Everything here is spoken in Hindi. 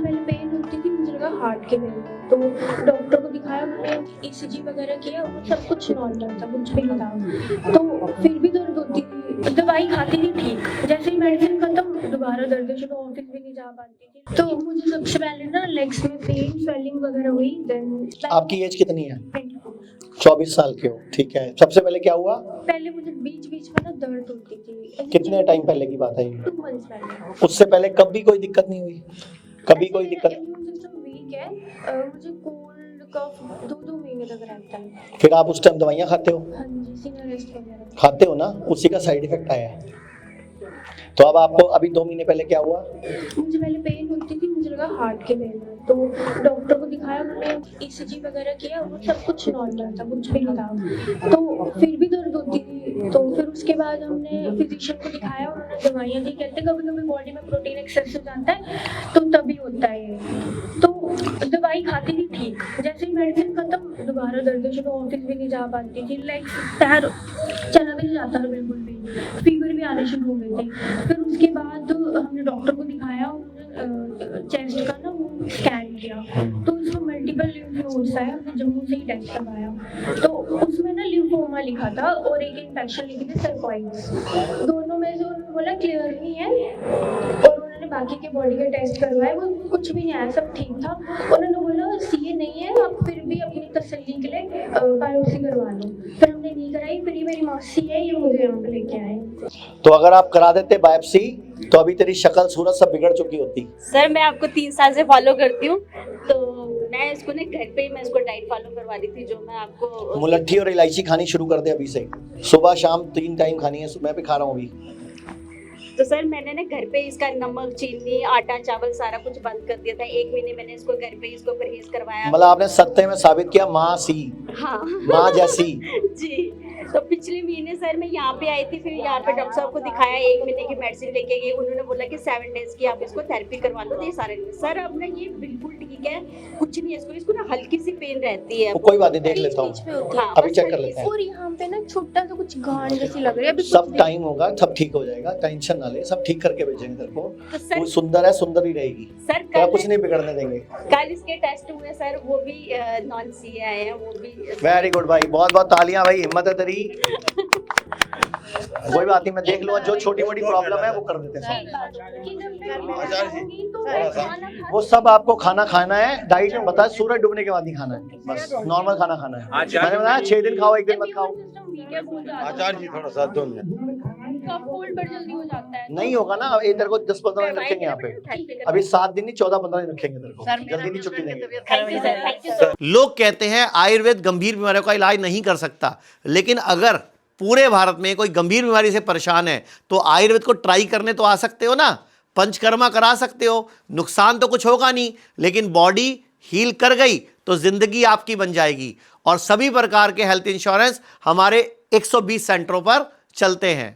पहले पेन होती थी, मुझे लगा हार्ट के पेन है, तो डॉक्टर को दिखाया, उन्होंने ईसीजी वगैरह किया, वो सब कुछ नॉर्मल था, कुछ भी नहीं था। तो फिर भी दर्द होती थी, दवाई खाती थी ठीक, जैसे ही मेडिसिन खत्म दोबारा दर्द शुरू, ऑफिस भी नहीं जा पाती थी। तो मुझे सबसे पहले ना लेग्स में पेन स्वेलिंग वगैरह हुई। देन आपकी एज कितनी है? 24 साल के हो, ठीक है। सबसे पहले क्या हुआ? पहले मुझे बीच बीच में ना दर्द होती थी। कितने टाइम पहले की बात है ये? 2 मंथ्स पहले। उससे पहले कभी कोई दिक्कत नहीं हुई? कभी कोई दिक्कत? इम्यून सिस्टम वीक है, मुझे कोल्ड कफ 2-2 महीने तक रहता है। फिर आप उस टाइम दवाइयाँ खाते हो? हाँ जी, सिनारेस्ट वगैरह खाते हो ना, उसी का साइड इफेक्ट आया है। तो अब आपको अभी 2 महीने पहले क्या हुआ? मुझे पहले पेन होती थी, मुझे लगा हार्ट के पेन है, तो डॉक्टर को दिखाया, उन्होंने ईसीजी वगैरह किया, वो सब कुछ नॉर्मल था, कुछ भी नहीं था। तो फिर भी दर्द होती थी, तो फिर उसके बाद हमने फिजिशियन को दिखाया, उन्होंने दवाइयाँ दी। कहते कभी कभी बॉडी में प्रोटीन एक्सेस हो जाता है, तो तभी होता है ये। तो दवाई खाती थी ठीक, जैसे ही मेडिसिन खत्म दोबारा दर्द शुरू, ऑफिस भी नहीं जा पाती थी, लाइक पैर चला भी नहीं जाता था बिल्कुल भी, फीवर भी आने शुरू हो गए थे। फिर उसके बाद हमने डॉक्टर को दिखाया, उन्होंने चेस्ट का ना वो स्कैन किया, तो उसमें मल्टीपल लिम्फ नोड्स आए, हमने जम्मू से ही टेस्ट करवाया, तो उसमें ना लिम्फोमा लिखा था और एक इन्फेक्शन लिखी थी सर्कॉइड्स, दोनों में से उन्होंने बोला क्लियर नहीं है। और उन्होंने बाकी के बॉडी के टेस्ट करवाए, वो कुछ भी नहीं आया, सब ठीक था। उन्होंने बोला सीए नहीं है, आप फिर भी अपनी तसल्ली के लिए बायोप्सी करवा लो। फिर हमने नहीं कराई, फिर ये मेरी मौसी है, ये मुझे यहाँ पे लेके आए। तो अगर आप करा देते बायोप्सी तो अभी तेरी शक्ल सूरत सब बिगड़ चुकी होती। सर मैं आपको 3 साल से फॉलो करती हूँ, तो मैं इसको ना घर पे ही मैं इसको डाइट फॉलो करवा रही थी, जो मैं आपको मुलट्ठी और इलायची खानी शुरू कर दे अभी से, सुबह शाम 3 टाइम खानी है। मैं भी खा रहा हूँ अभी। तो सर मैंने ना घर पे इसका नमक, चीनी, आटा, चावल सारा कुछ बंद कर दिया था। 1 महीने मैंने इसको घर पे इसको परहेज करवाया। मतलब आपने सत्य में साबित किया माँ सी, हाँ माँ जैसी। जी। तो पिछले महीने सर मैं यहाँ पे आई थी, फिर यहाँ पे डॉक्टर साहब को दिखाया, 1 महीने की मेडिसिन लेके गई, उन्होंने बोला कि 7 डेज की आप इसको थेरेपी करवा लो। तो ये सारे सर अब ना ये बिल्कुल ठीक है, कुछ नहीं है इसको ना हल्की सी पेन रहती है। कोई बात नहीं, देख लेता हूँ, हाँ, अभी चेक कर लेते हैं। और यहाँ पे ना छोटा सा कुछ गांठ जैसी लग रही है, अभी सब टाइम होगा, सब ठीक हो जाएगा, टेंशन ना ले, सब ठीक करके भेजेंगे तेरे को। तू सुंदर है, सुंदर ही रहेगी सर। तेरा कुछ नहीं बिगड़ने देंगे। कल इसके टेस्ट हुए सर, वो भी नॉन सी आए हैं, वो भी। वेरी गुड भाई, बहुत बहुत तालियां भाई, हिम्मत है तेरी। कोई बात नहीं, मैं देख लूंगा, जो छोटी मोटी प्रॉब्लम है वो कर देते हैं। वो सब आपको खाना खाना है, डाइट में बताया, सूरज डूबने के बाद नहीं खाना है, बस नॉर्मल खाना खाना है। मैंने बताया 6 दिन खाओ, 1 दिन मत खाओ। आचार्य जी थोड़ा सा 2 मिनट। जल्दी हो जाता है, नहीं होगा ना, ये तेरे को 10-15 दिन रखेंगे यहाँ पे, अभी 7 दिन नहीं 14-15 दिन रखेंगे तेरे को, जल्दी नहीं छुट्टी देंगे। लोग कहते हैं आयुर्वेद गंभीर बीमारियों का इलाज नहीं कर सकता, लेकिन अगर पूरे भारत में कोई गंभीर बीमारी से परेशान है तो आयुर्वेद को ट्राई करने तो आ सकते हो ना, पंचकर्मा करा सकते हो, नुकसान तो कुछ होगा नहीं, लेकिन बॉडी हील कर गई तो जिंदगी आपकी बन जाएगी। और सभी प्रकार के हेल्थ इंश्योरेंस हमारे 120 सेंटरों पर चलते हैं।